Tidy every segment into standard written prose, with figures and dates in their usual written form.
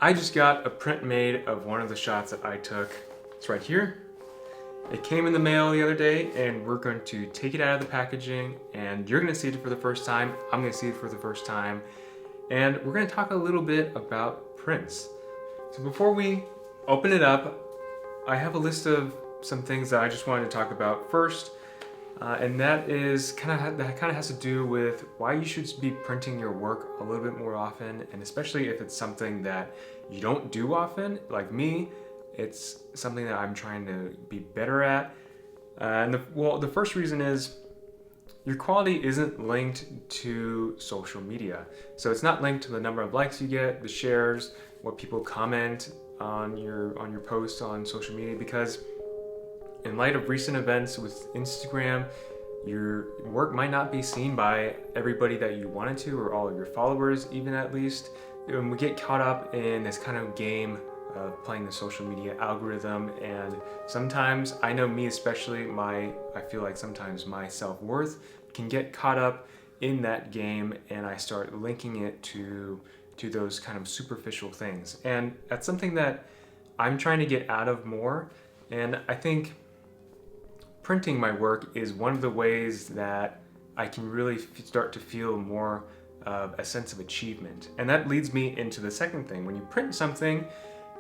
I just got a print made of one of the shots that I took. It's right here. It came in the mail the other day, and we're going to take it out of the packaging, and you're gonna see it for the first time. I'm gonna see it for the first time. And we're gonna talk a little bit about prints. So before we open it up, I have a list of some things that I just wanted to talk about first. And that kind of has to do with why you should be printing your work a little bit more often, and especially if it's something that you don't do often, like me. It's something that I'm trying to be better at. The first reason is your quality isn't linked to social media. So it's not linked to the number of likes you get, the shares, what people comment on your posts on social media, because in light of recent events with Instagram, your work might not be seen by everybody that you wanted to, or all of your followers even at least. And we get caught up in this kind of game of playing the social media algorithm, and sometimes, I know me especially, I feel like sometimes my self-worth can get caught up in that game, and I start linking it to those kind of superficial things. And that's something that I'm trying to get out of more, and I think printing my work is one of the ways that I can really start to feel more of a sense of achievement. And that leads me into the second thing. When you print something,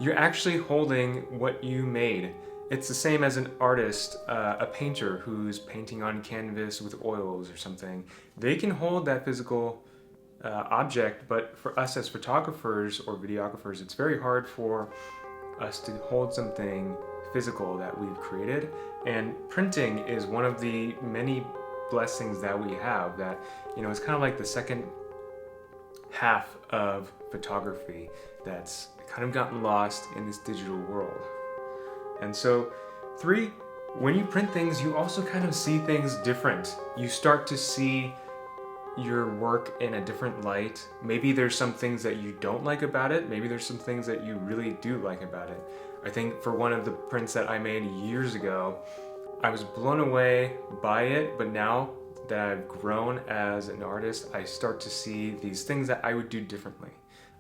you're actually holding what you made. It's the same as an artist, a painter who's painting on canvas with oils or something. They can hold that physical object, but for us as photographers or videographers, it's very hard for us to hold something physical that we've created. And printing is one of the many blessings that we have that, it's kind of like the second half of photography that's kind of gotten lost in this digital world. And so, 3, when you print things, you also kind of see things different. You start to see your work in a different light. Maybe there's some things that you don't like about it. Maybe there's some things that you really do like about it. I think for one of the prints that I made years ago, I was blown away by it, but now that I've grown as an artist, I start to see these things that I would do differently.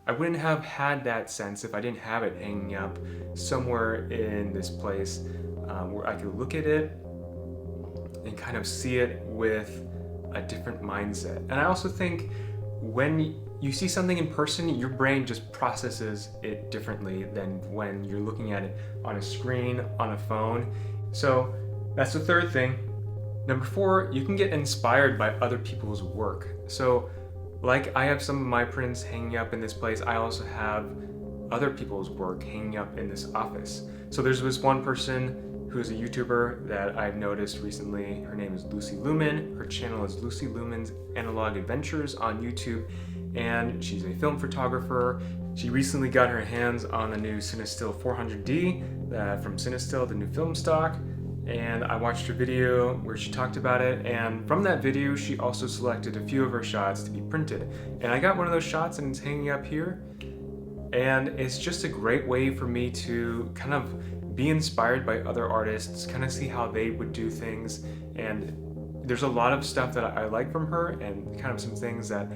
I wouldn't have had that sense if I didn't have it hanging up somewhere in this place where I could look at it and kind of see it with a different mindset. And I also think when you see something in person, your brain just processes it differently than when you're looking at it on a screen, on a phone. So that's the third thing. Number 4, you can get inspired by other people's work. So like I have some of my prints hanging up in this place, I also have other people's work hanging up in this office. So there's this one person who's a YouTuber that I've noticed recently. Her name is Lucy Lumen. Her channel is Lucy Lumen's Analog Adventures on YouTube, and she's a film photographer. She recently got her hands on the new Cinestill 400D from Cinestill, the new film stock. And I watched her video where she talked about it, and from that video she also selected a few of her shots to be printed. And I got one of those shots and it's hanging up here, and it's just a great way for me to kind of be inspired by other artists, kind of see how they would do things. And there's a lot of stuff that I like from her, and kind of some things that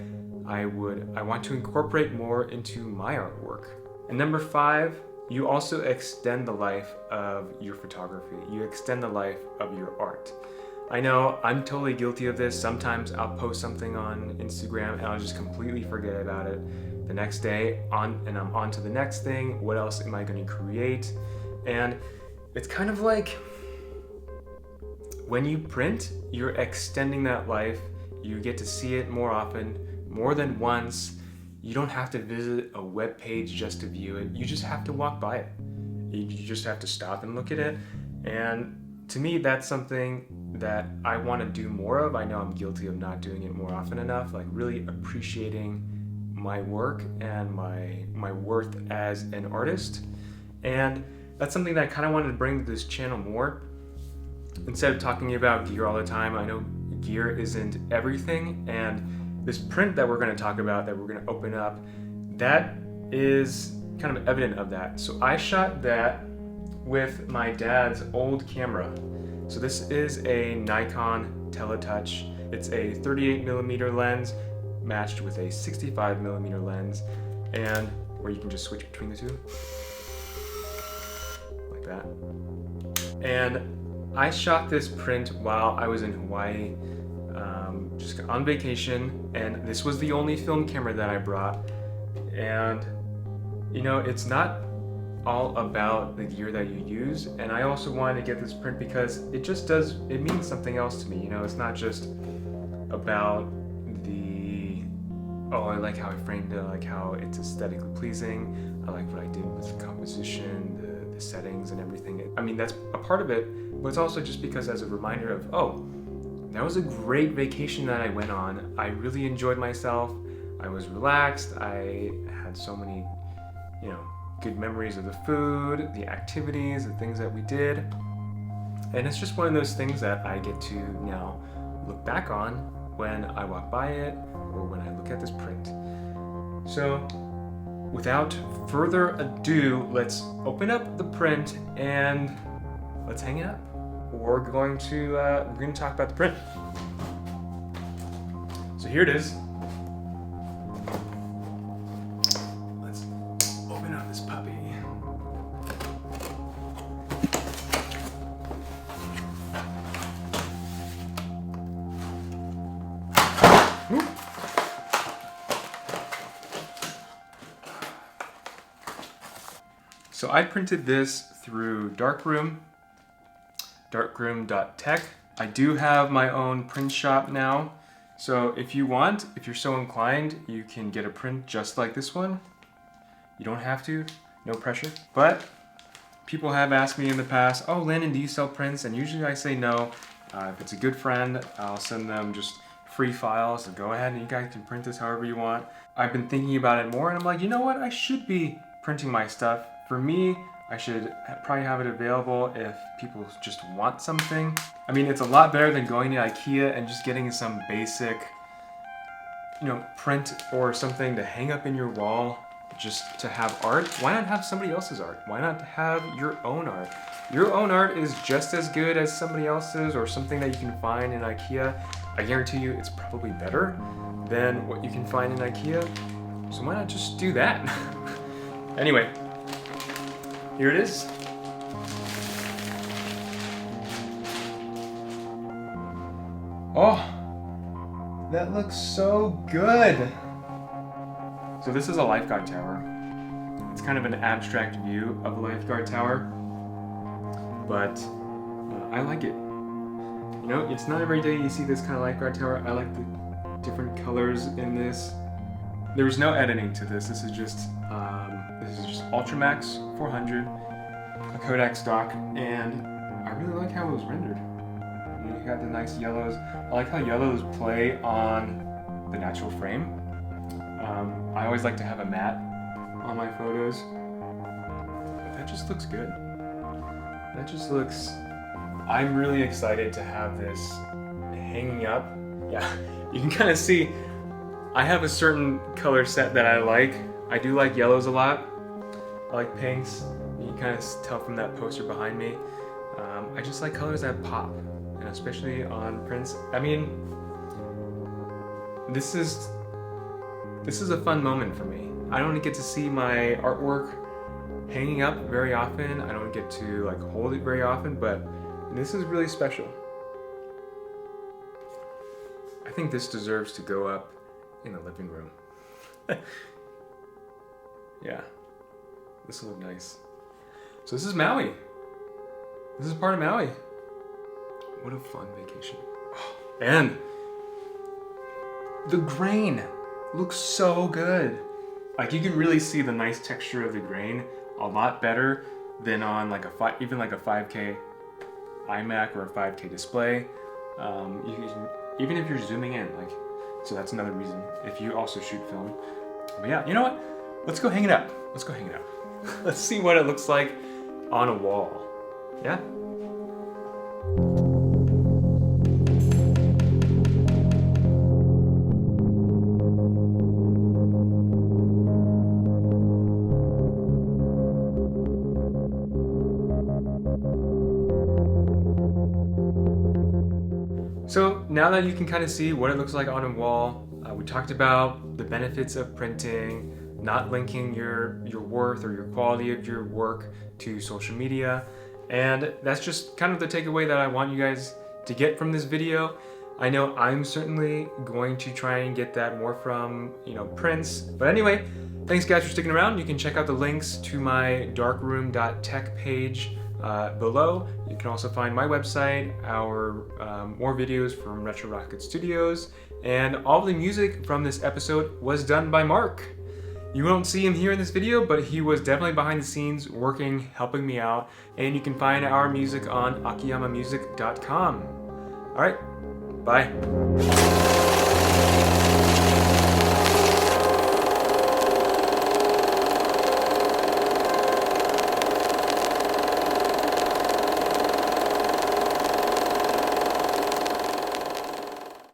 I want to incorporate more into my artwork. And number 5, you also extend the life of your photography. You extend the life of your art. I know I'm totally guilty of this. Sometimes I'll post something on Instagram and I'll just completely forget about it. The next day, and I'm on to the next thing. What else am I going to create? And it's kind of like when you print, you're extending that life. You get to see it more often, more than once. You don't have to visit a web page just to view it. You just have to walk by it. You just have to stop and look at it. And to me, that's something that I want to do more of. I know I'm guilty of not doing it more often enough, like really appreciating my work and my worth as an artist. And that's something that I kind of wanted to bring to this channel more. Instead of talking about gear all the time, I know gear isn't everything, and this print that we're going to talk about, that we're going to open up, that is kind of evident of that. So I shot that with my dad's old camera. So this is a Nikon Teletouch. It's a 38mm lens matched with a 65mm lens. And where you can just switch between the two. Like that. And I shot this print while I was in Hawaii, just on vacation, and this was the only film camera that I brought. And you know, it's not all about the gear that you use, and I also wanted to get this print because it means something else to me. You know, it's not just about I like how I framed it, I like how it's aesthetically pleasing, I like what I did with the composition, the settings and everything. I mean, that's a part of it, but it's also just because as a reminder of, oh, that was a great vacation that I went on. I really enjoyed myself. I was relaxed. I had so many, you know, good memories of the food, the activities, the things that we did. And it's just one of those things that I get to now look back on when I walk by it or when I look at this print. So without further ado, let's open up the print and let's hang it up. We're going to talk about the print. So here it is. Let's open up this puppy. So I printed this through darkroom.tech. I do have my own print shop now. So if you're so inclined, you can get a print just like this one. You don't have to, no pressure. But people have asked me in the past, oh, Landon, do you sell prints? And usually I say no. If it's a good friend, I'll send them just free files. So go ahead and you guys can print this however you want. I've been thinking about it more and I'm like, you know what? I should be printing my stuff. For me, I should probably have it available if people just want something. I mean, it's a lot better than going to IKEA and just getting some basic, you know, print or something to hang up in your wall just to have art. Why not have somebody else's art? Why not have your own art? Your own art is just as good as somebody else's or something that you can find in IKEA. I guarantee you it's probably better than what you can find in IKEA. So why not just do that? Anyway, here it is. Oh, that looks so good. So this is a lifeguard tower. It's kind of an abstract view of a lifeguard tower, but I like it. You know, it's not every day you see this kind of lifeguard tower. I like the different colors in this. There's no editing to this. This is just Ultramax 400, a Kodak stock, and I really like how it was rendered. You got the nice yellows. I like how yellows play on the natural frame. I always like to have a matte on my photos. But that just looks good. That just looks... I'm really excited to have this hanging up. Yeah, you can kind of see I have a certain color set that I like. I do like yellows a lot. I like pinks. You can kind of tell from that poster behind me. I just like colors that pop, and especially on prints. I mean, this is a fun moment for me. I don't get to see my artwork hanging up very often. I don't get to like hold it very often, but this is really special. I think this deserves to go up in the living room. Yeah, this will look nice. So this is Maui. This is part of Maui. What a fun vacation. And the grain looks so good. Like you can really see the nice texture of the grain a lot better than on like even like a 5K iMac or a 5K display. Even if you're zooming in, like, so that's another reason if you also shoot film. But yeah, you know what? Let's go hang it up. Let's go hang it up. Let's see what it looks like on a wall. Yeah? So now that you can kind of see what it looks like on a wall, we talked about the benefits of printing, not linking your worth or your quality of your work to social media. And that's just kind of the takeaway that I want you guys to get from this video. I know I'm certainly going to try and get that more from, Prince. But anyway, thanks guys for sticking around. You can check out the links to my darkroom.tech page below. You can also find my website, our more videos from Retro Rocket Studios, and all the music from this episode was done by Mark. You won't see him here in this video, but he was definitely behind the scenes working, helping me out, and you can find our music on akiyamamusic.com. Alright, bye.